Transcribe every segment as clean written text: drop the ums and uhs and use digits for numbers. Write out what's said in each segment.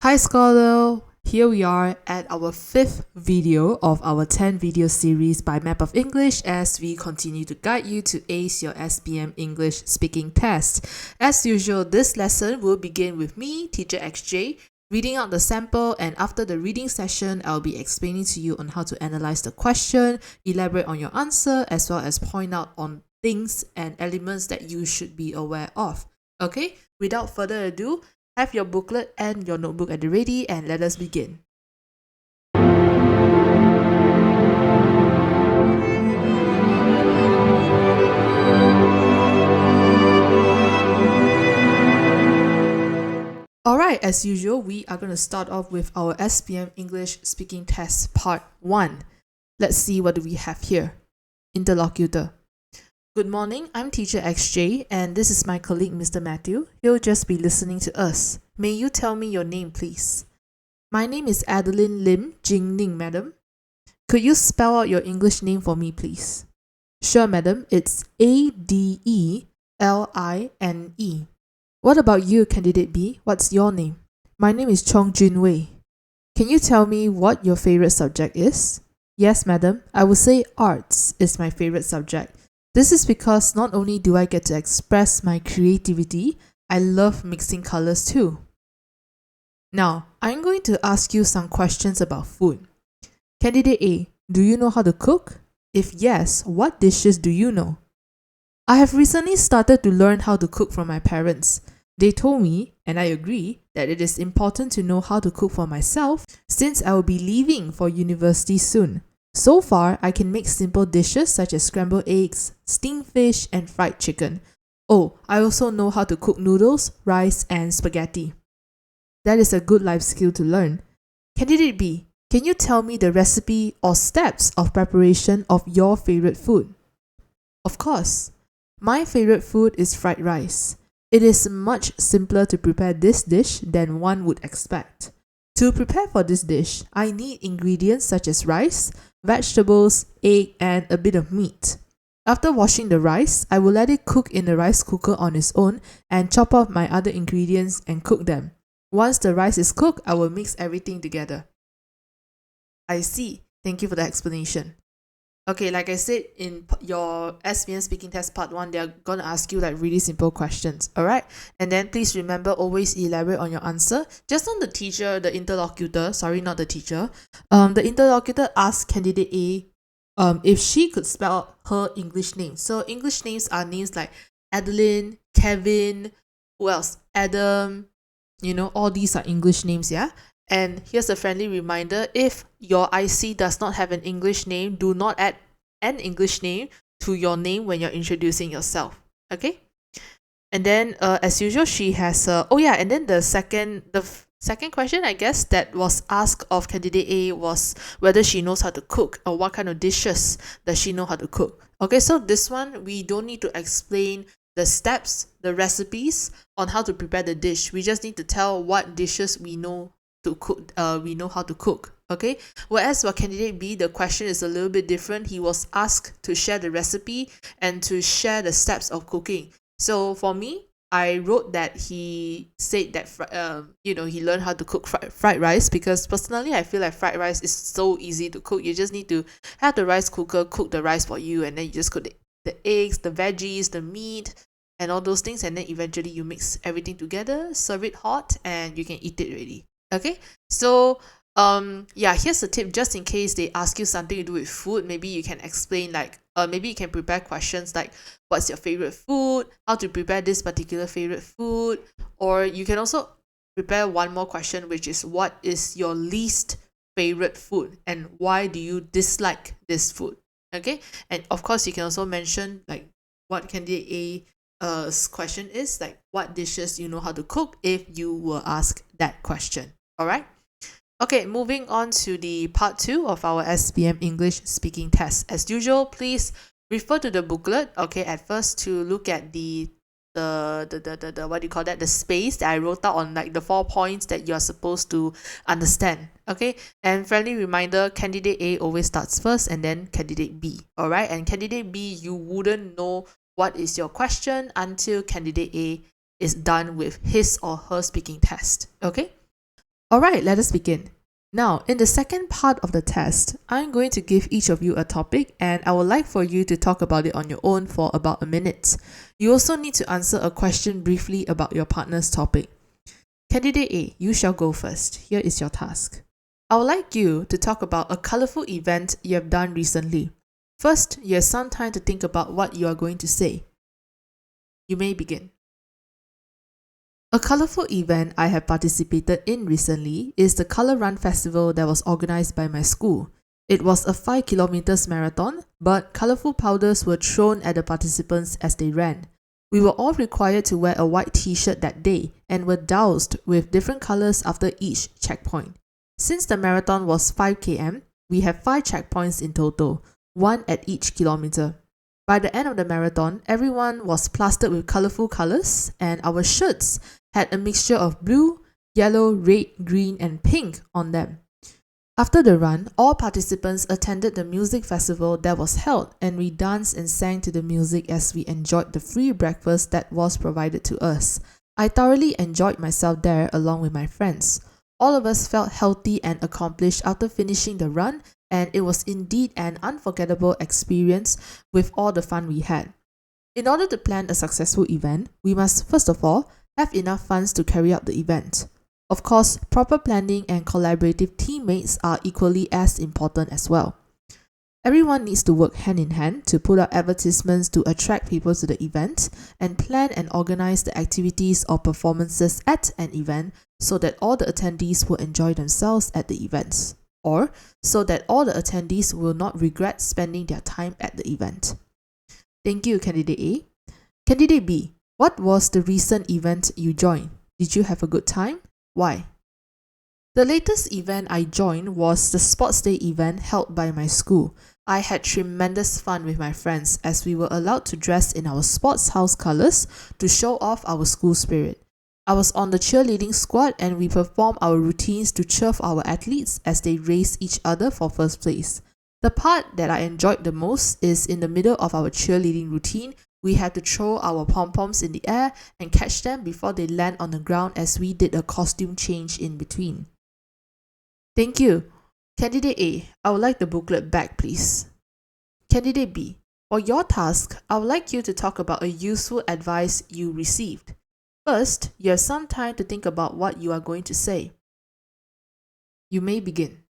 Hi Scholar! Here we are at our 5th video of our 10 video series by Map of English as we continue to guide you to ace your SPM English speaking test. As usual, this lesson will begin with me, Teacher XJ, reading out the sample, and after the reading session, I'll be explaining to you on how to analyze the question, elaborate on your answer, as well as point out on things and elements that you should be aware of. Okay, without further ado, have your booklet and your notebook at the ready and let us begin. Alright, as usual, we are going to start off with our SPM English Speaking Test Part 1. Let's see what do we have here. Interlocutor. Good morning, I'm Teacher XJ and this is my colleague Mr. Matthew. He'll just be listening to us. May you tell me your name, please? My name is Adeline Lim Jingning, madam. Could you spell out your English name for me, please? Sure, madam. It's Adeline. What about you, candidate B? What's your name? My name is Chong Jun Wei. Can you tell me what your favorite subject is? Yes, madam. I would say arts is my favorite subject. This is because not only do I get to express my creativity, I love mixing colors too. Now, I'm going to ask you some questions about food. Candidate A, do you know how to cook? If yes, what dishes do you know? I have recently started to learn how to cook from my parents. They told me, and I agree, that it is important to know how to cook for myself since I will be leaving for university soon. So far, I can make simple dishes such as scrambled eggs, steamed fish, and fried chicken. Oh, I also know how to cook noodles, rice, and spaghetti. That is a good life skill to learn. Candidate B, can you tell me the recipe or steps of preparation of your favorite food? Of course. My favorite food is fried rice. It is much simpler to prepare this dish than one would expect. To prepare for this dish, I need ingredients such as rice, vegetables, egg, and a bit of meat. After washing the rice, I will let it cook in the rice cooker on its own and chop up my other ingredients and cook them. Once the rice is cooked, I will mix everything together. I see. Thank you for the explanation. Okay, like I said, in your SPM Speaking Test Part 1, they're going to ask you like really simple questions, alright? And then please remember, always elaborate on your answer. Just on the interlocutor, sorry, not the teacher. The interlocutor asked candidate A if she could spell out her English name. So English names are names like Adeline, Kevin, who else? Adam, all these are English names, yeah? And here's a friendly reminder, if your IC does not have an English name, do not add an English name to your name when you're introducing yourself, okay? And then as usual, she has and then the second question, I guess, that was asked of candidate A was whether she knows how to cook or what kind of dishes does she know how to cook. Okay, so this one, we don't need to explain the steps, the recipes on how to prepare the dish. We just need to tell what dishes we know to cook, we know how to cook, okay? Whereas for candidate B, the question is a little bit different. He was asked to share the recipe and to share the steps of cooking. So for me, I wrote that he said that he learned how to cook fried rice, because personally I feel like fried rice is so easy to cook. You just need to have the rice cooker cook the rice for you, and then you just cook the eggs, the veggies, the meat, and all those things, and then eventually you mix everything together, serve it hot, and you can eat it already. Okay, so here's a tip, just in case they ask you something to do with food. Maybe you can explain maybe you can prepare questions like, what's your favorite food, how to prepare this particular favorite food, or you can also prepare one more question, which is, what is your least favorite food and why do you dislike this food? Okay, and of course you can also mention like what candidate A's question is, like what dishes you know how to cook if you were asked that question. Alright? Okay, moving on to the part 2 of our SPM English speaking test. As usual, please refer to the booklet, okay, at first to look at the what do you call that, the space that I wrote out on like the 4 points that you're supposed to understand, okay? And friendly reminder, candidate A always starts first and then candidate B, alright? And candidate B, you wouldn't know what is your question until candidate A is done with his or her speaking test, okay? Alright, let us begin. Now, in the second part of the test, I'm going to give each of you a topic and I would like for you to talk about it on your own for about a minute. You also need to answer a question briefly about your partner's topic. Candidate A, you shall go first. Here is your task. I would like you to talk about a colourful event you have done recently. First, you have some time to think about what you are going to say. You may begin. A colourful event I have participated in recently is the Colour Run Festival that was organised by my school. It was a 5 kilometers marathon, but colourful powders were thrown at the participants as they ran. We were all required to wear a white t-shirt that day and were doused with different colours after each checkpoint. Since the marathon was 5 km, we have 5 checkpoints in total, 1 at each kilometre. By the end of the marathon, everyone was plastered with colourful colours and our shirts had a mixture of blue, yellow, red, green and pink on them. After the run, all participants attended the music festival that was held and we danced and sang to the music as we enjoyed the free breakfast that was provided to us. I thoroughly enjoyed myself there along with my friends. All of us felt healthy and accomplished after finishing the run, and it was indeed an unforgettable experience with all the fun we had. In order to plan a successful event, we must first of all have enough funds to carry out the event. Of course, proper planning and collaborative teammates are equally as important as well. Everyone needs to work hand in hand to put out advertisements to attract people to the event and plan and organize the activities or performances at an event so that all the attendees will enjoy themselves at the events, or so that all the attendees will not regret spending their time at the event. Thank you, Candidate A. Candidate B, what was the recent event you joined? Did you have a good time? Why? The latest event I joined was the Sports Day event held by my school. I had tremendous fun with my friends as we were allowed to dress in our sports house colours to show off our school spirit. I was on the cheerleading squad and we performed our routines to cheer for our athletes as they race each other for first place. The part that I enjoyed the most is in the middle of our cheerleading routine. We had to throw our pom-poms in the air and catch them before they land on the ground as we did a costume change in between. Thank you. Candidate A, I would like the booklet back, please. Candidate B, for your task, I would like you to talk about a useful advice you received. First, you have some time to think about what you are going to say. You may begin.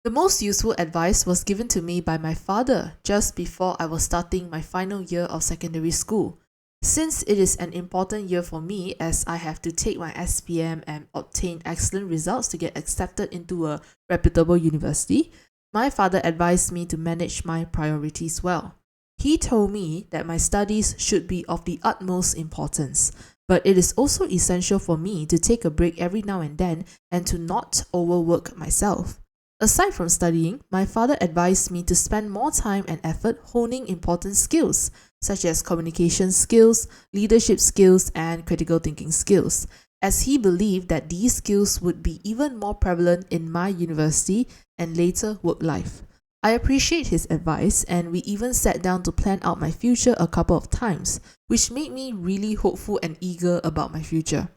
The most useful advice was given to me by my father just before I was starting my final year of secondary school. Since it is an important year for me as I have to take my SPM and obtain excellent results to get accepted into a reputable university, my father advised me to manage my priorities well. He told me that my studies should be of the utmost importance, but it is also essential for me to take a break every now and then and to not overwork myself. Aside from studying, my father advised me to spend more time and effort honing important skills, such as communication skills, leadership skills, and critical thinking skills, as he believed that these skills would be even more prevalent in my university and later work life. I appreciate his advice, and we even sat down to plan out my future a couple of times, which made me really hopeful and eager about my future.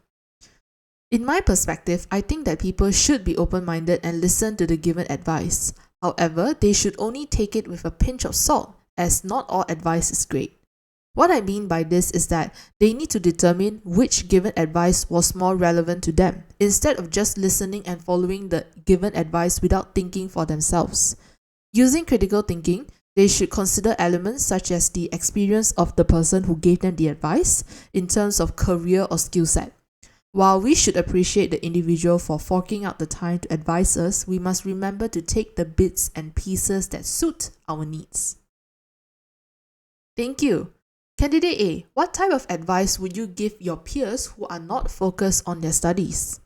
In my perspective, I think that people should be open-minded and listen to the given advice. However, they should only take it with a pinch of salt, as not all advice is great. What I mean by this is that they need to determine which given advice was more relevant to them, instead of just listening and following the given advice without thinking for themselves. Using critical thinking, they should consider elements such as the experience of the person who gave them the advice in terms of career or skill set. While we should appreciate the individual for forking out the time to advise us, we must remember to take the bits and pieces that suit our needs. Thank you. Candidate A, what type of advice would you give your peers who are not focused on their studies?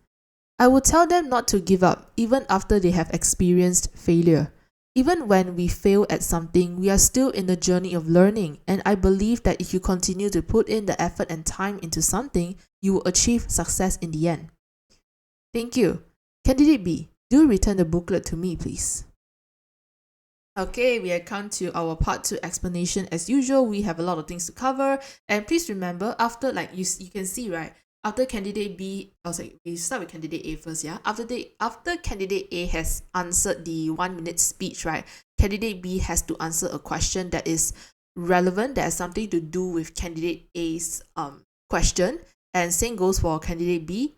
I would tell them not to give up even after they have experienced failure. Even when we fail at something, we are still in the journey of learning, and I believe that if you continue to put in the effort and time into something, you will achieve success in the end. Thank you. Candidate B, do return the booklet to me, please. Okay, we have come to our part 2 explanation. As usual, we have a lot of things to cover, and please remember, after you can see, right, after candidate B, we start with candidate A first, yeah? After candidate A has answered the 1 minute speech, right? Candidate B has to answer a question that is relevant, that has something to do with candidate A's question. And same goes for candidate B.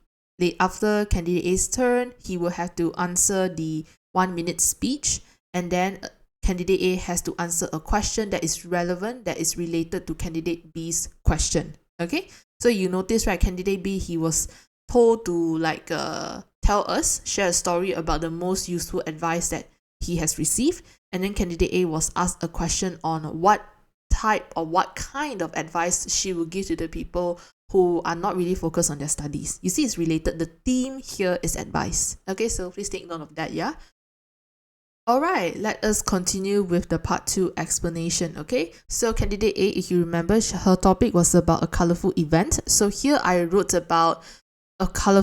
After candidate A's turn, he will have to answer the 1 minute speech, and then candidate A has to answer a question that is relevant, that is related to candidate B's question. Okay, so you notice, right, candidate B, he was told to share a story about the most useful advice that he has received, and then candidate A was asked a question on what type or what kind of advice she will give to the people who are not really focused on their studies. You see, it's related. The theme here is advice. Okay, so please take note of that, yeah? Alright, let us continue with the part 2 explanation, okay? So candidate A, if you remember, her topic was about a colorful event. So here I wrote about a color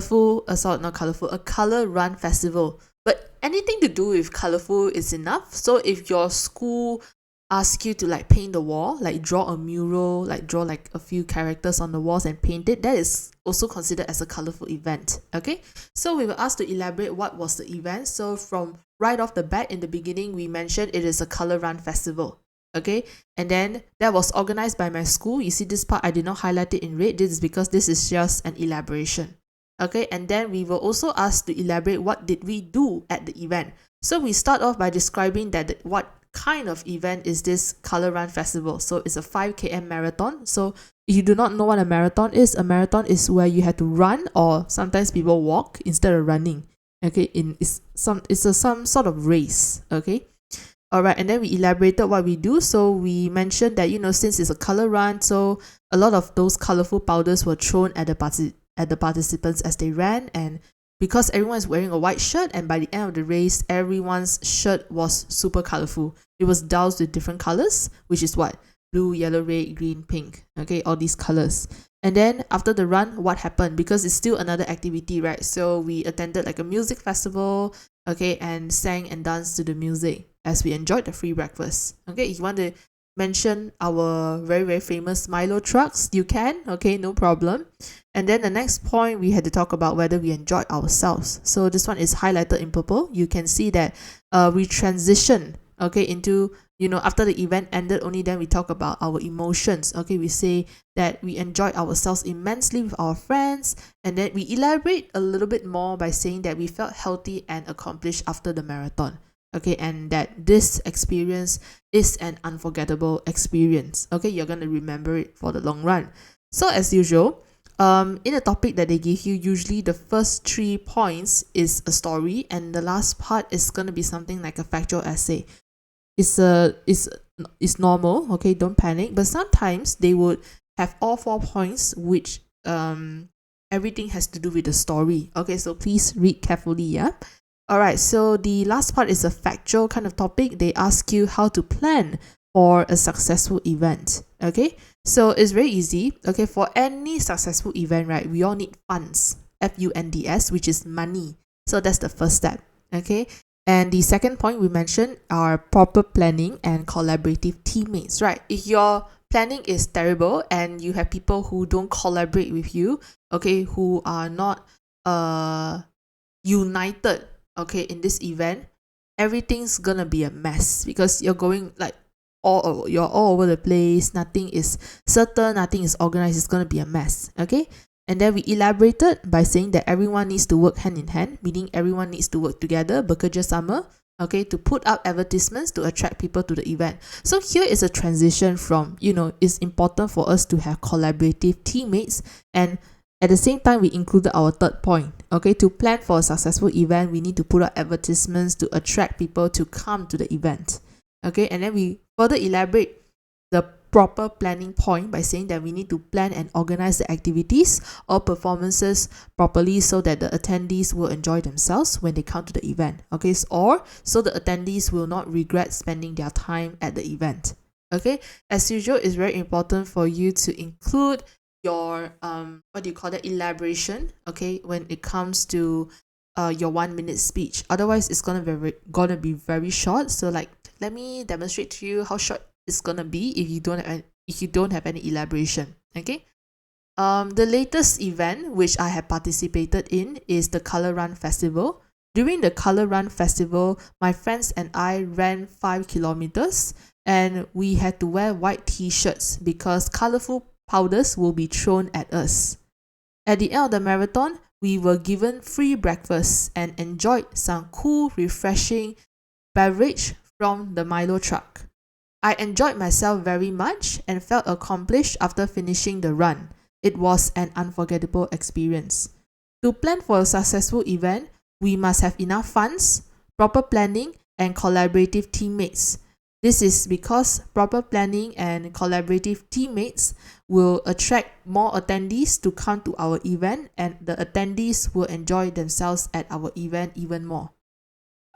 run festival. But anything to do with colorful is enough. So if your school ask you to paint the wall, draw a mural, draw a few characters on the walls and paint it, that is also considered as a colorful event. Okay, so we were asked to elaborate what was the event. So from right off the bat, in the beginning, we mentioned it is a color run festival. Okay, and then that was organized by my school. You see this part, I did not highlight it in red. This is because this is just an elaboration. Okay, and then we were also asked to elaborate what did we do at the event. So we start off by describing that what kind of event is this color run festival. So it's a 5 km marathon. So if you do not know what a marathon is where you have to run, or sometimes people walk instead of running. Okay, it's some sort of race. Okay, all right, and then we elaborated what we do. So we mentioned that, since it's a color run, so a lot of those colorful powders were thrown at the participants as they ran, and because everyone is wearing a white shirt, and by the end of the race, everyone's shirt was super colorful. It was doused with different colors, which is what? Blue, yellow, red, green, pink. Okay, all these colors. And then after the run, what happened? Because it's still another activity, right? So we attended a music festival, okay, and sang and danced to the music as we enjoyed the free breakfast. Okay, if you want to mention our very, very famous Milo trucks, you can, okay, no problem. And then the next point, we had to talk about whether we enjoyed ourselves. So this one is highlighted in purple. You can see that we transition, okay, into, after the event ended, only then we talk about our emotions. Okay, we say that we enjoyed ourselves immensely with our friends, and then we elaborate a little bit more by saying that we felt healthy and accomplished after the marathon. Okay, and that this experience is an unforgettable experience. Okay, you're going to remember it for the long run. So as usual, in a topic that they give you, usually the first 3 points is a story, and the last part is going to be something like a factual essay. It's normal, okay, don't panic, but sometimes they would have all 4 points, which everything has to do with the story. Okay, so please read carefully, yeah? Alright, so the last part is a factual kind of topic. They ask you how to plan for a successful event. Okay, so it's very easy. Okay, for any successful event, right, we all need funds, funds, which is money. So that's the first step. Okay, and the second point we mentioned are proper planning and collaborative teammates, right? If your planning is terrible and you have people who don't collaborate with you, okay, who are not united, okay, in this event, everything's gonna be a mess because you're going you're all over the place. Nothing is certain, nothing is organized. It's gonna be a mess. Okay, and then we elaborated by saying that everyone needs to work hand in hand, meaning everyone needs to work together, bekerja sama, okay, to put up advertisements to attract people to the event. So here is a transition from, it's important for us to have collaborative teammates, and at the same time, we included our third point. Okay, to plan for a successful event, we need to put out advertisements to attract people to come to the event. Okay, and then we further elaborate the proper planning point by saying that we need to plan and organize the activities or performances properly so that the attendees will enjoy themselves when they come to the event. Okay, or so the attendees will not regret spending their time at the event. Okay, as usual, it's very important for you to include your elaboration, okay, when it comes to your 1 minute speech. Otherwise, it's gonna be very short. So let me demonstrate to you how short it's gonna be if you don't have any elaboration. Okay, The latest event which I have participated in is the Colour Run Festival. During the Colour Run Festival, my friends and I ran 5 kilometers and we had to wear white t-shirts because colourful powders will be thrown at us. At the end of the marathon, we were given free breakfast and enjoyed some cool, refreshing beverage from the Milo truck. I enjoyed myself very much and felt accomplished after finishing the run. It was an unforgettable experience. To plan for a successful event, we must have enough funds, proper planning, and collaborative teammates. This is because proper planning and collaborative teammates will attract more attendees to come to our event, and the attendees will enjoy themselves at our event even more.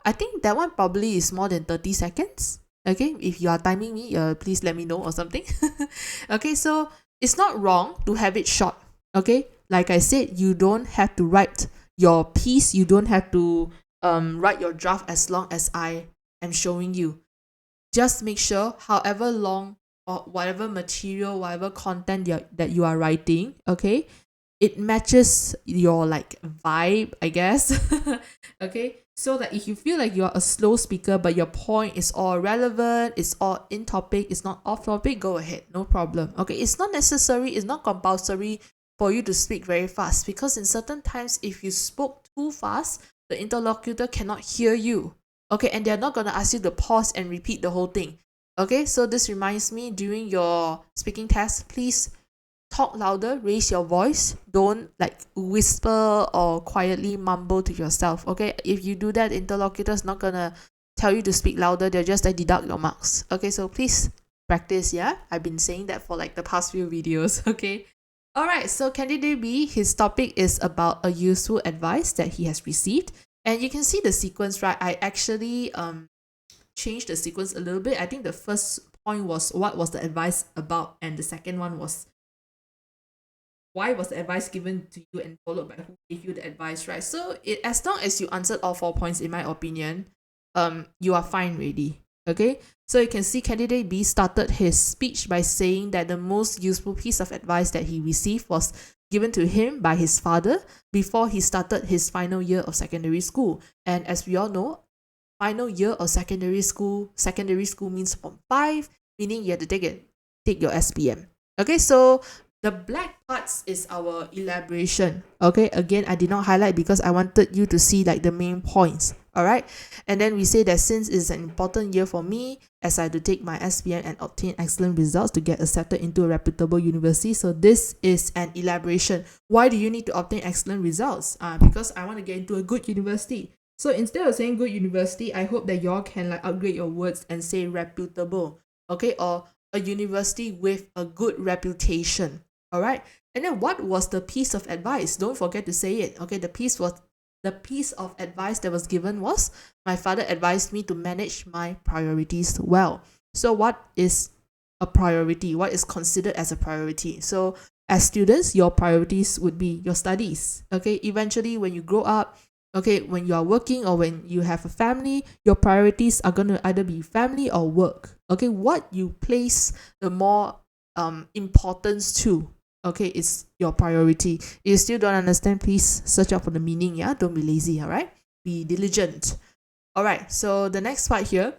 I think that one probably is more than 30 seconds. Okay, if you are timing me, please let me know or something. Okay, so it's not wrong to have it short. Okay, like I said, you don't have to write your piece, you don't have to write your draft as long as I am showing you. Just make sure, however long or whatever material, whatever content that you are writing, okay, it matches your like vibe, I guess. Okay, so that if you feel like you're a slow speaker but your point is all relevant, it's all in topic, it's not off topic, go ahead, no problem. Okay, it's not necessary, it's not compulsory for you to speak very fast, because in certain times if you spoke too fast, the interlocutor cannot hear you. Okay, and they're not going to ask you to pause and repeat the whole thing. Okay, so this reminds me, during your speaking test, please talk louder, raise your voice. Don't like whisper or quietly mumble to yourself. Okay, if you do that, interlocutor's not going to tell you to speak louder. They're just like deduct your marks. Okay, so please practice, yeah? I've been saying that for like the past few videos, okay? Alright, so candidate B, his topic is about a useful advice that he has received. And you can see the sequence, right? I actually changed the sequence a little bit. I think the first point was what was the advice about, and the second one was why was the advice given to you, and followed by who gave you the advice, right? So as long as you answered all 4 points, in my opinion, you are fine already. Okay, so you can see candidate B started his speech by saying that the most useful piece of advice that he received was given to him by his father before he started his final year of secondary school. And as we all know, final year of secondary school means Form 5, meaning you have to take your SPM. Okay, so the black parts is our elaboration. Okay, again, I did not highlight because I wanted you to see like the main points. Alright, and then we say that since it's an important year for me, as I had to take my SPM and obtain excellent results to get accepted into a reputable university. So this is an elaboration. Why do you need to obtain excellent results? Because I want to get into a good university. So instead of saying good university, I hope that y'all can like upgrade your words and say reputable, okay, or a university with a good reputation. Alright, and then what was the piece of advice? Don't forget to say it. Okay, the piece of advice that was given was, my father advised me to manage my priorities well. So what is a priority? What is considered as a priority? So as students, your priorities would be your studies. Okay, eventually when you grow up, okay, when you are working or when you have a family, your priorities are going to either be family or work. Okay, what you place the more importance to, okay, it's your priority. If you still don't understand, please search out for the meaning, yeah? Don't be lazy, alright? Be diligent. Alright, so the next part here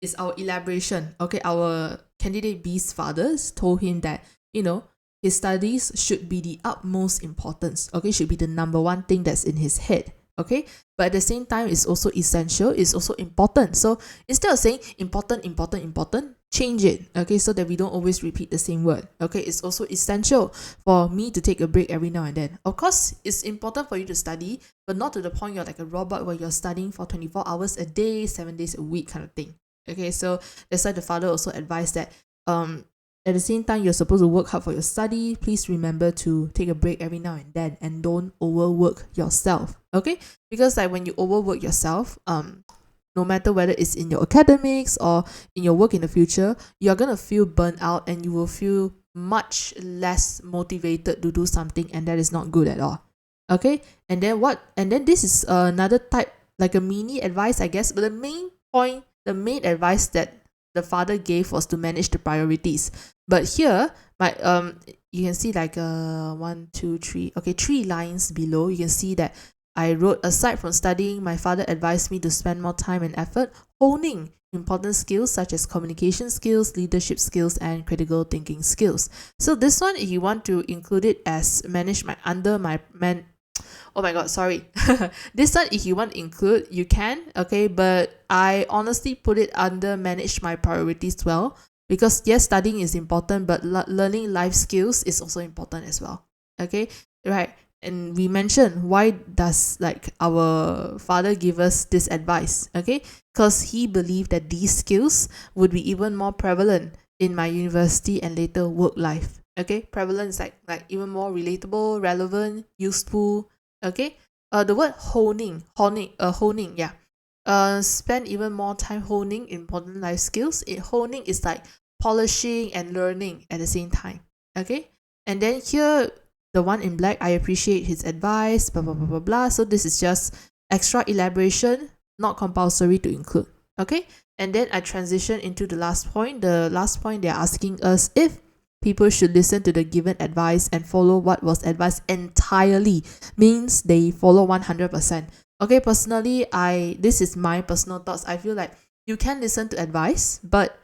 is our elaboration. Okay, our candidate B's fathers told him that, his studies should be the utmost importance. Okay, should be the number one thing that's in his head. Okay, but at the same time, it's also essential, it's also important. So instead of saying important, change it, okay, so that we don't always repeat the same word. Okay, it's also essential for me to take a break every now and then. Of course, it's important for you to study, but not to the point you're like a robot where you're studying for 24 hours a day, 7 days a week kind of thing. Okay, so that's why the father also advised that at the same time, you're supposed to work hard for your study. Please remember to take a break every now and then, and don't overwork yourself. Okay, because like when you overwork yourself, no matter whether it's in your academics or in your work in the future, you're gonna feel burnt out and you will feel much less motivated to do something, and that is not good at all. Okay, and then this is another type, like a mini advice, I guess, but the main advice that the father gave was to manage the priorities. But here, you can see like 1, 2, 3. Okay, 3 lines below. You can see that I wrote, aside from studying, my father advised me to spend more time and effort honing important skills such as communication skills, leadership skills, and critical thinking skills. So this one, if you want to include it as oh my god, sorry. This one, if you want to include, you can, okay, but I honestly put it under manage my priorities well, because yes, studying is important, but learning life skills is also important as well. Okay, right? And we mentioned, why does like our father give us this advice? Okay, because he believed that these skills would be even more prevalent in my university and later work life. Okay, prevalent is like even more relatable, relevant, useful. Okay, the word honing, yeah. Spend even more time honing important life skills. Honing is like polishing and learning at the same time. Okay, and then here, the one in black, I appreciate his advice, blah, blah, blah, blah, blah. So this is just extra elaboration, not compulsory to include. Okay, and then I transition into the last point. The last point, they're asking us if people should listen to the given advice and follow what was advised entirely, means they follow 100%. Okay, personally, this is my personal thoughts. I feel like you can listen to advice, but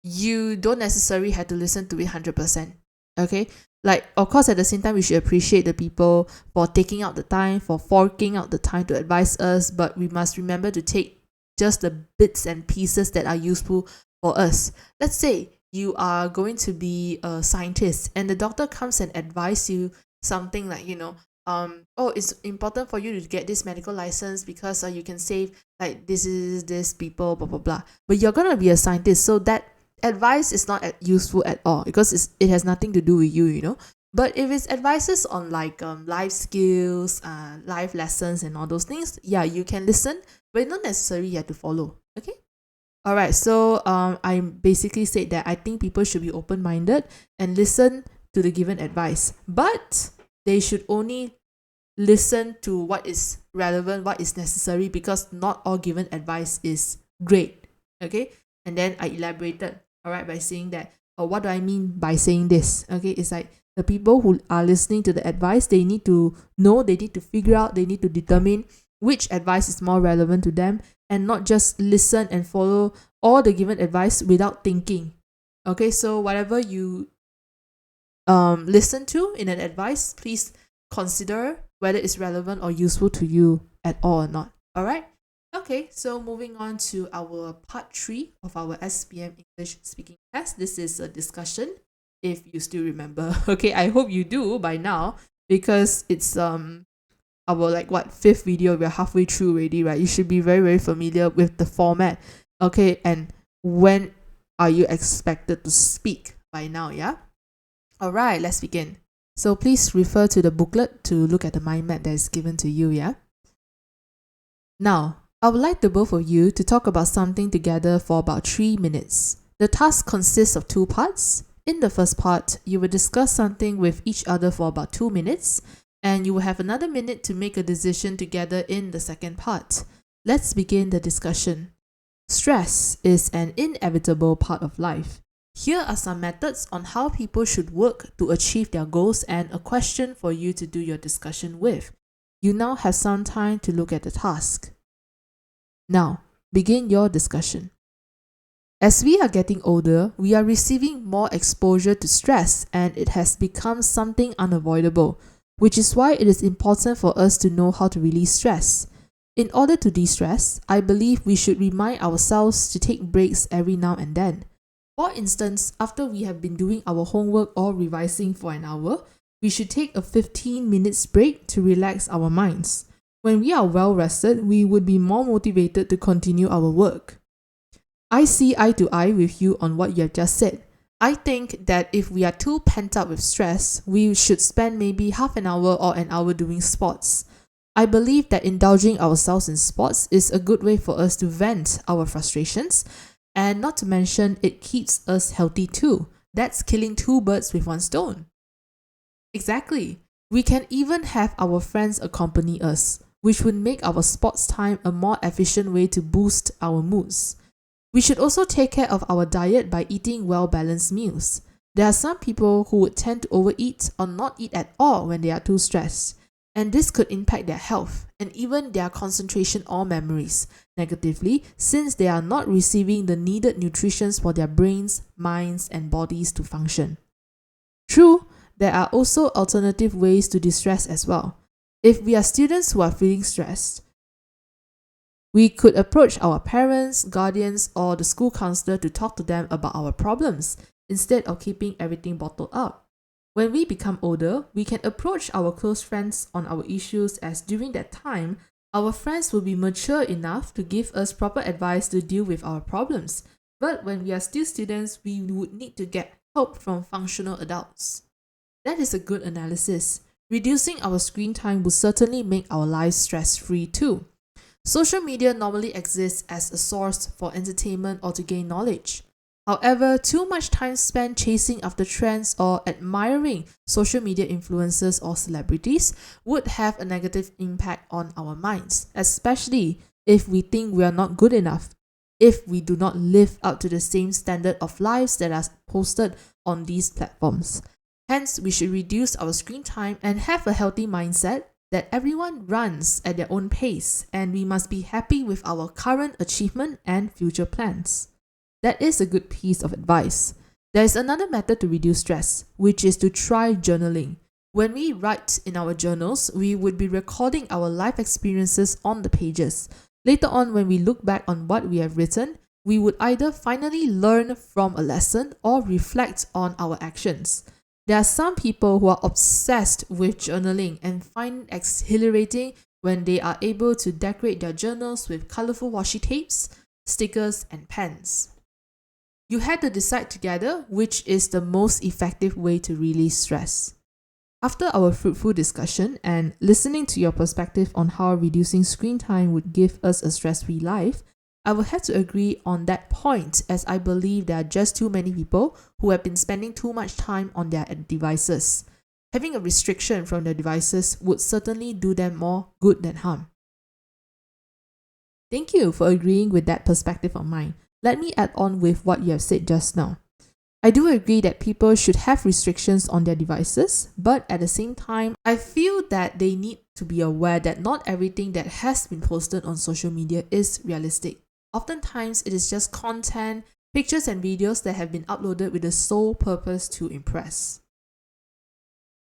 you don't necessarily have to listen to it 100%. Okay, like, of course, at the same time, we should appreciate the people for taking out the time, for forking out the time to advise us, but we must remember to take just the bits and pieces that are useful for us. Let's say you are going to be a scientist and the doctor comes and advise you something like, oh, it's important for you to get this medical license because you can save like this people, blah blah blah. But you're gonna be a scientist, so that advice is not useful at all because it has nothing to do with you. But if it's advices on like life skills, life lessons and all those things, yeah, you can listen, but not necessarily you have to follow. Okay. All right, so I basically said that I think people should be open-minded and listen to the given advice, but they should only listen to what is relevant, what is necessary, because not all given advice is great. Okay, and then I elaborated, all right, by saying that, what do I mean by saying this? Okay, it's like the people who are listening to the advice, they need to know, they need to figure out, they need to determine which advice is more relevant to them, and not just listen and follow all the given advice without thinking. Okay, so whatever you listen to in an advice, please consider whether it's relevant or useful to you at all or not. All right. Okay, so moving on to our part 3 of our SPM English speaking test. This is a discussion, if you still remember. Okay, I hope you do by now, because it's our 5th video. We're halfway through already, right? You should be very, very familiar with the format. Okay, and when are you expected to speak by now? Yeah. All right, let's begin. So please refer to the booklet to look at the mind map that is given to you. Yeah. Now, I would like the both of you to talk about something together for about 3 minutes. The task consists of 2 parts. In the first part, you will discuss something with each other for about 2 minutes, and you will have another minute to make a decision together in the second part. Let's begin the discussion. Stress is an inevitable part of life. Here are some methods on how people should work to achieve their goals and a question for you to do your discussion with. You now have some time to look at the task. Now, begin your discussion. As we are getting older, we are receiving more exposure to stress, and it has become something unavoidable, which is why it is important for us to know how to release stress. In order to de-stress, I believe we should remind ourselves to take breaks every now and then. For instance, after we have been doing our homework or revising for an hour, we should take a 15 minutes break to relax our minds. When we are well rested, we would be more motivated to continue our work. I see eye to eye with you on what you have just said. I think that if we are too pent up with stress, we should spend maybe half an hour or an hour doing sports. I believe that indulging ourselves in sports is a good way for us to vent our frustrations, and not to mention it keeps us healthy too. That's killing 2 birds with 1 stone. Exactly. We can even have our friends accompany us, which would make our sports time a more efficient way to boost our moods. We should also take care of our diet by eating well-balanced meals. There are some people who would tend to overeat or not eat at all when they are too stressed, and this could impact their health and even their concentration or memories negatively, since they are not receiving the needed nutrition for their brains, minds, and bodies to function. True, there are also alternative ways to distress as well. If we are students who are feeling stressed, we could approach our parents, guardians, or the school counselor to talk to them about our problems instead of keeping everything bottled up. When we become older, we can approach our close friends on our issues, as during that time, our friends will be mature enough to give us proper advice to deal with our problems. But when we are still students, we would need to get help from functional adults. That is a good analysis. Reducing our screen time will certainly make our lives stress-free too. Social media normally exists as a source for entertainment or to gain knowledge. However, too much time spent chasing after trends or admiring social media influencers or celebrities would have a negative impact on our minds, especially if we think we are not good enough, if we do not live up to the same standard of lives that are posted on these platforms. Hence, we should reduce our screen time and have a healthy mindset that everyone runs at their own pace, and we must be happy with our current achievement and future plans. That is a good piece of advice. There is another method to reduce stress, which is to try journaling. When we write in our journals, we would be recording our life experiences on the pages. Later on, when we look back on what we have written, we would either finally learn from a lesson or reflect on our actions. There are some people who are obsessed with journaling and find it exhilarating when they are able to decorate their journals with colorful washi tapes, stickers, and pens. You had to decide together which is the most effective way to release stress. After our fruitful discussion and listening to your perspective on how reducing screen time would give us a stress-free life, I will have to agree on that point, as I believe there are just too many people who have been spending too much time on their devices. Having a restriction from their devices would certainly do them more good than harm. Thank you for agreeing with that perspective of mine. Let me add on with what you have said just now. I do agree that people should have restrictions on their devices, but at the same time, I feel that they need to be aware that not everything that has been posted on social media is realistic. Oftentimes, it is just content, pictures and videos that have been uploaded with the sole purpose to impress.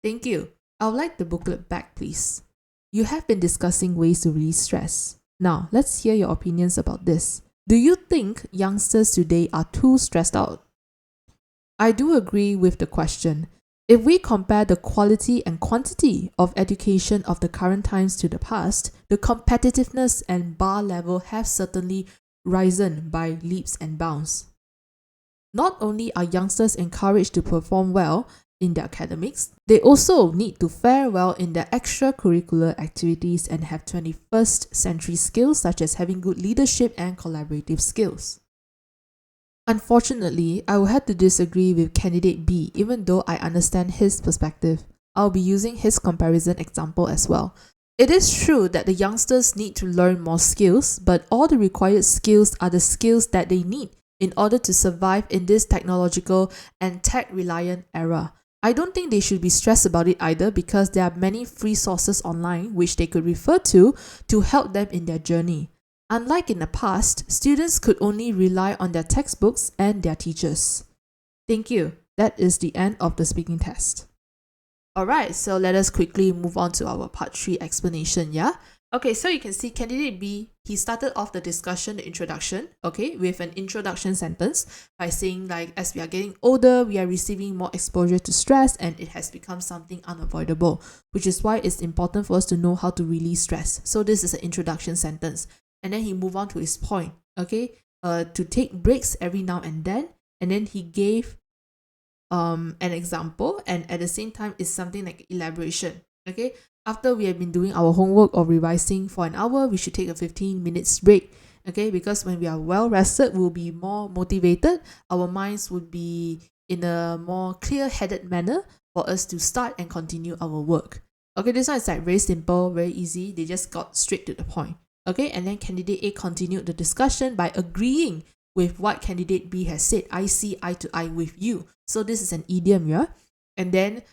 Thank you. I would like the booklet back, please. You have been discussing ways to release stress. Now, let's hear your opinions about this. Do you think youngsters today are too stressed out? I do agree with the question. If we compare the quality and quantity of education of the current times to the past, the competitiveness and bar level have certainly risen by leaps and bounds. Not only are youngsters encouraged to perform well in their academics, they also need to fare well in their extracurricular activities and have 21st century skills such as having good leadership and collaborative skills. Unfortunately, I will have to disagree with candidate B, even though I understand his perspective. I'll be using his comparison example as well. It is true that the youngsters need to learn more skills, but all the required skills are the skills that they need in order to survive in this technological and tech-reliant era. I don't think they should be stressed about it either, because there are many free sources online which they could refer to help them in their journey. Unlike in the past, students could only rely on their textbooks and their teachers. Thank you. That is the end of the speaking test. Alright, so let us quickly move on to our part 3 explanation, yeah? Okay, so you can see candidate B, he started off the discussion, the introduction, okay, with an introduction sentence by saying like, as we are getting older, we are receiving more exposure to stress and it has become something unavoidable, which is why it's important for us to know how to release stress. So this is an introduction sentence. And then he moved on to his point, okay, to take breaks every now and then he gave an example, and at the same time it's something like elaboration, okay. After we have been doing our homework or revising for an hour, we should take a 15 minutes break, okay, because when we are well rested, we'll be more motivated, our minds would be in a more clear-headed manner for us to start and continue our work. Okay, this one is like very simple, very easy, they just got straight to the point. Okay, and then candidate A continued the discussion by agreeing with what candidate B has said. I see eye to eye with you. So this is an idiom, yeah? And then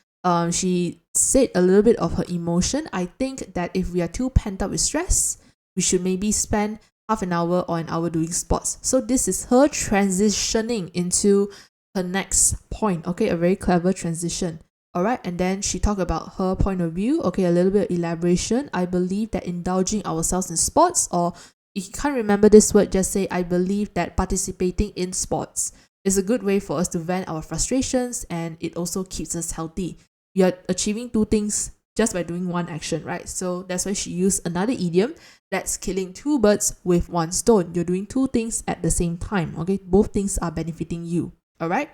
she said a little bit of her emotion. I think that if we are too pent up with stress, we should maybe spend half an hour or an hour doing sports. So this is her transitioning into her next point. Okay, a very clever transition. All right, and then she talked about her point of view. Okay, a little bit of elaboration. I believe that indulging ourselves in sports, or if you can't remember this word, just say, I believe that participating in sports is a good way for us to vent our frustrations, and it also keeps us healthy. We are achieving two things just by doing one action, right? So that's why she used another idiom, that's killing two birds with one stone. You're doing two things at the same time, okay? Both things are benefiting you, all right?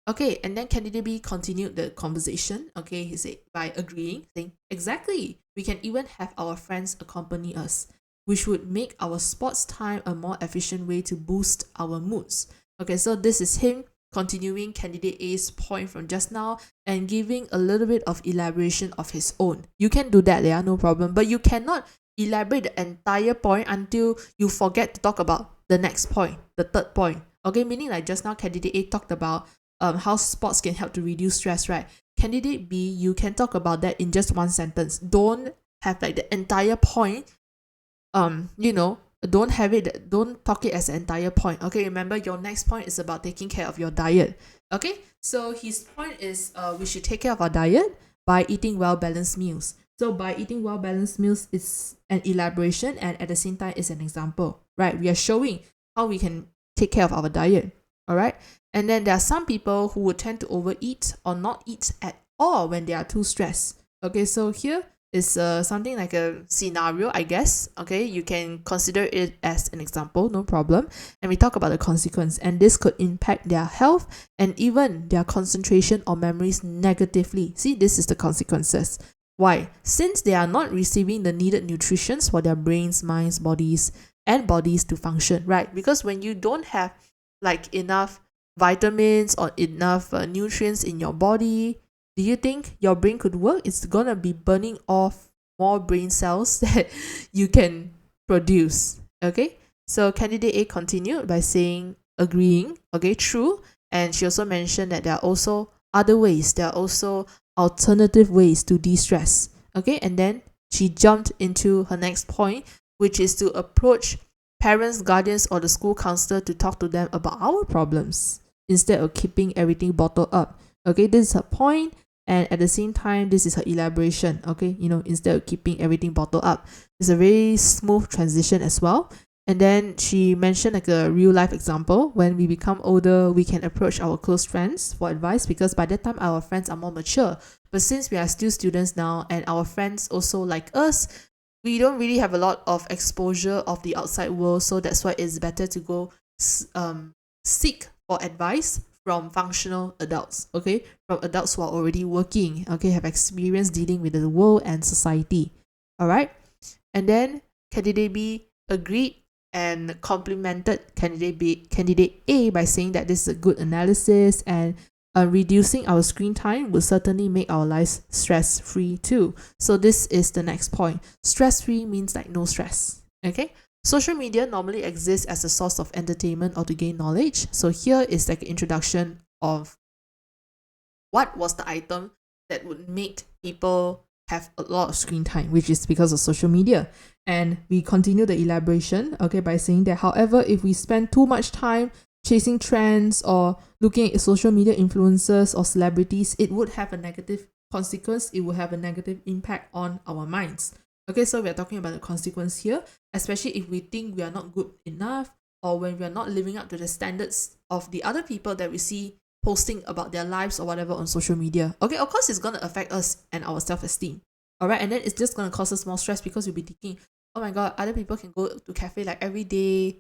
Okay, and then candidate B continued the conversation. Okay, he said, by agreeing, saying, exactly, we can even have our friends accompany us, which would make our sports time a more efficient way to boost our moods. Okay, so this is him continuing candidate A's point from just now and giving a little bit of elaboration of his own. You can do that, yeah, no problem, but you cannot elaborate the entire point until you forget to talk about the next point, the third point. Okay, meaning like just now candidate A talked about how sports can help to reduce stress, right? Candidate B, you can talk about that in just one sentence. Don't have like the entire point, don't talk it as an entire point. Okay, remember your next point is about taking care of your diet. Okay, so his point is we should take care of our diet by eating well-balanced meals. So by eating well-balanced meals, it's an elaboration, and at the same time, it's an example, right? We are showing how we can take care of our diet, all right? And then there are some people who would tend to overeat or not eat at all when they are too stressed. Okay, so here is something like a scenario, I guess. Okay, you can consider it as an example, no problem. And we talk about the consequence, and this could impact their health and even their concentration or memories negatively. See, this is the consequences. Why? Since they are not receiving the needed nutrition for their brains, minds, bodies to function, right? Because when you don't have like enough vitamins or enough nutrients in your body, do you think your brain could work? It's gonna be burning off more brain cells that you can produce. Okay, so candidate A continued by saying, agreeing, okay, true. And she also mentioned that there are also other ways, there are also alternative ways to de-stress. Okay, and then she jumped into her next point, which is to approach parents, guardians, or the school counselor to talk to them about our problems instead of keeping everything bottled up. Okay, this is her point, and at the same time, this is her elaboration. Okay, instead of keeping everything bottled up, it's a very smooth transition as well. And then she mentioned like a real life example. When we become older, we can approach our close friends for advice, because by that time our friends are more mature. But since we are still students now, and our friends also like us, we don't really have a lot of exposure of the outside world. So that's why it's better to go seek for advice from functional adults, okay, from adults who are already working, okay, have experience dealing with the world and society. All right, and then candidate B agreed and complimented candidate A by saying that this is a good analysis, and reducing our screen time will certainly make our lives stress-free too. So this is the next point. Stress-free means like no stress. Okay. Social media normally exists as a source of entertainment or to gain knowledge. So here is like an introduction of what was the item that would make people have a lot of screen time, which is because of social media. And we continue the elaboration, okay, by saying that, however, if we spend too much time chasing trends or looking at social media influencers or celebrities, it would have a negative consequence. It will have a negative impact on our minds. Okay, so we're talking about the consequence here, especially if we think we are not good enough, or when we are not living up to the standards of the other people that we see posting about their lives or whatever on social media. Okay, of course it's going to affect us and our self-esteem. All right, and then it's just going to cause us more stress, because we'll be thinking, oh my god, other people can go to cafe like every day,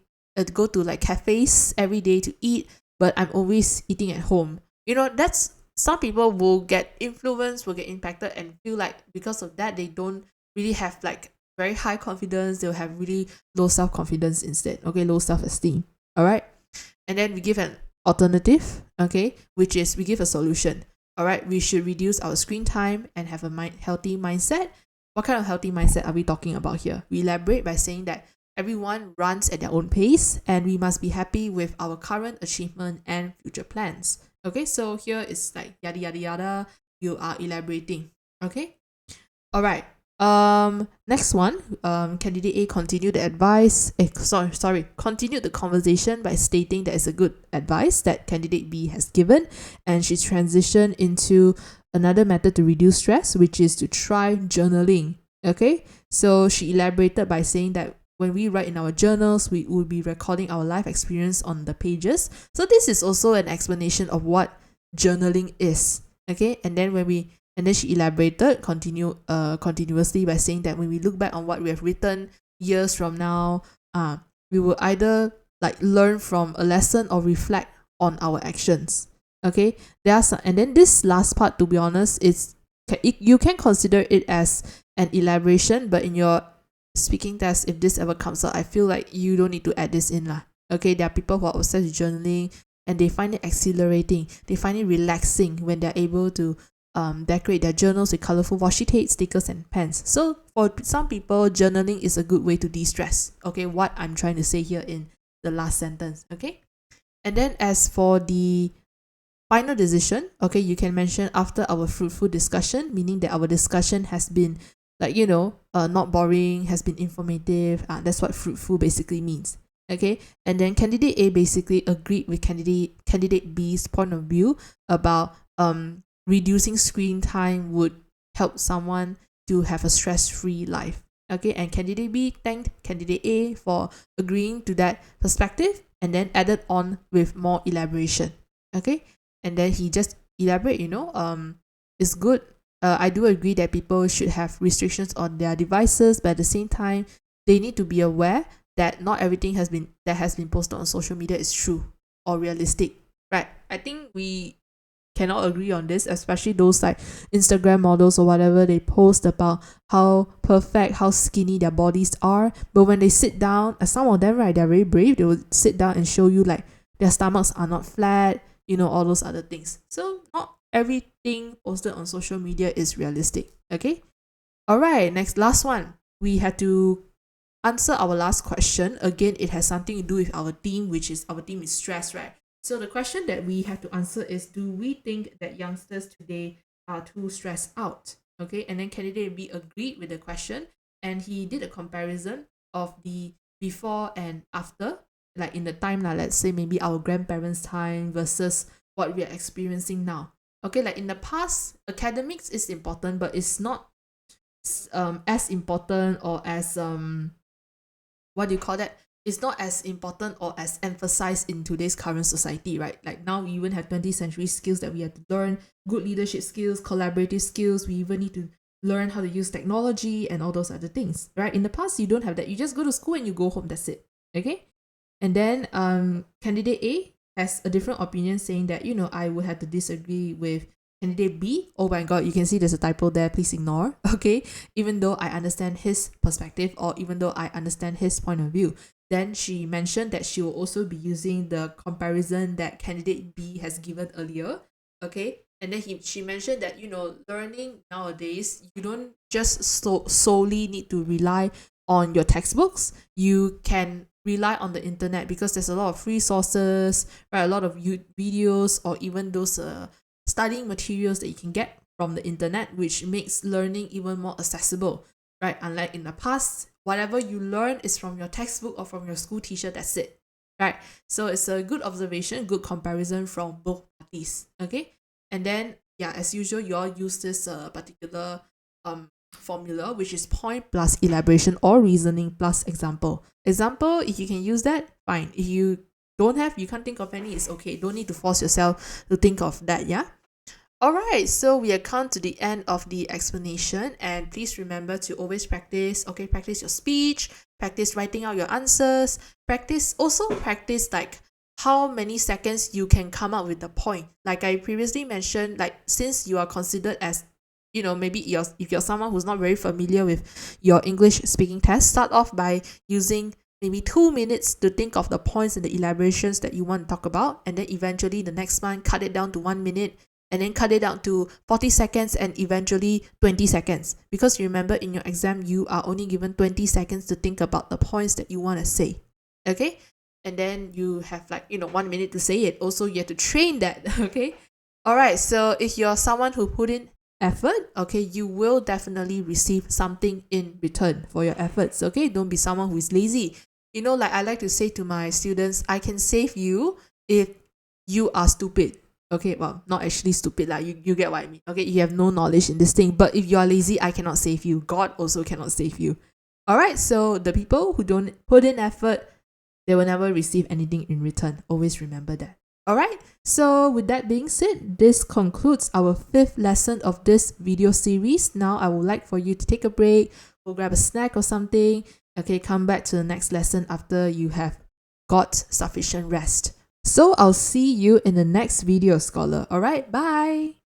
go to like cafes every day to eat, but I'm always eating at home. That's, some people will get influenced, will get impacted, and feel like because of that they don't really have like very high confidence. They'll have really low self-confidence instead. Okay, low self-esteem. All right, and then we give an alternative, okay, which is we give a solution. All right, we should reduce our screen time and have a healthy mindset. What kind of healthy mindset are we talking about here? We elaborate by saying that everyone runs at their own pace, and we must be happy with our current achievement and future plans. Okay, so here is like yada yada yada. You are elaborating. Okay, all right. Next one. Candidate A continued the advice. Continued the conversation by stating that it's a good advice that candidate B has given, and she transitioned into another method to reduce stress, which is to try journaling. Okay, so she elaborated by saying that when we write in our journals, we will be recording our life experience on the pages. So this is also an explanation of what journaling is. Okay, and then she elaborated continuously by saying that when we look back on what we have written years from now, we will either like learn from a lesson or reflect on our actions. Okay, and then this last part, to be honest, you can consider it as an elaboration, but in your speaking test, if this ever comes up, I feel like you don't need to add this in lah. Okay, there are people who are obsessed with journaling and they find it exhilarating, they find it relaxing when they're able to decorate their journals with colorful washi tape, stickers, and pens. So for some people, journaling is a good way to de-stress. Okay, what I'm trying to say here in the last sentence. Okay, and then as for the final decision, okay, you can mention after our fruitful discussion, meaning that our discussion has been not boring, has been informative. That's what fruitful basically means. Okay, and then candidate A basically agreed with candidate B's point of view about reducing screen time would help someone to have a stress-free life. Okay, and candidate B thanked candidate A for agreeing to that perspective and then added on with more elaboration. Okay, and then he just elaborate, it's good. I do agree that people should have restrictions on their devices, but at the same time, they need to be aware that not everything that has been posted on social media is true or realistic. Right? I think we cannot agree on this, especially those like Instagram models or whatever. They post about how perfect, how skinny their bodies are, but when they sit down, some of them, right, they're very brave. They will sit down and show you like their stomachs are not flat, all those other things. So not everything posted on social media is realistic. Okay, all right, last one. We had to answer our last question. Again, it has something to do with our theme, which is our theme is stress, right? So the question that we have to answer is, do we think that youngsters today are too stressed out? Okay, and then candidate B agreed with the question, and he did a comparison of the before and after, like in the time, let's say maybe our grandparents' time versus what we are experiencing now. Okay, like in the past, academics is important, but it's not as important or as it's not as important or as emphasized in today's current society, right? Like now we even have 20th century skills that we have to learn, good leadership skills, collaborative skills. We even need to learn how to use technology and all those other things, right? In the past, you don't have that. You just go to school and you go home, that's it. Okay, and then candidate A has a different opinion, saying that I would have to disagree with candidate B. Oh my god, you can see there's a typo there, please ignore. Okay, even though I understand his perspective, or even though I understand his point of view. Then she mentioned that she will also be using the comparison that candidate B has given earlier. Okay, and then she mentioned that learning nowadays, you don't just solely need to rely on your textbooks. You can rely on the internet because there's a lot of free sources, right? A lot of videos or even those studying materials that you can get from the internet, which makes learning even more accessible, right? Unlike in the past, whatever you learn is from your textbook or from your school teacher, that's it, right? So it's a good observation, good comparison from both parties. Okay, and then as usual, you all use this particular formula, which is point plus elaboration or reasoning plus example. If you can use that, fine. If you can't think of any, it's okay. Don't need to force yourself to think of that. Alright, so we have come to the end of the explanation, and please remember to always practice. Okay, practice your speech, practice writing out your answers, practice like how many seconds you can come up with the point. Like I previously mentioned, like since you are considered as maybe if you're someone who's not very familiar with your English speaking test, start off by using maybe 2 minutes to think of the points and the elaborations that you want to talk about, and then eventually the next month cut it down to 1 minute. and then cut it down to 40 seconds and eventually 20 seconds. Because remember, in your exam, you are only given 20 seconds to think about the points that you want to say. Okay? And then you have 1 minute to say it. Also, you have to train that. Okay? Alright, so if you're someone who put in effort, okay, you will definitely receive something in return for your efforts. Okay? Don't be someone who is lazy. I like to say to my students, I can save you if you are stupid. Okay, well, not actually stupid, you get what I mean. Okay, you have no knowledge in this thing, but if you are lazy, I cannot save you. God also cannot save you. Alright, so the people who don't put in effort, they will never receive anything in return. Always remember that. Alright, so with that being said, this concludes our 5th lesson of this video series. Now I would like for you to take a break, go grab a snack or something. Okay, come back to the next lesson after you have got sufficient rest. So I'll see you in the next video, scholar. Alright, bye!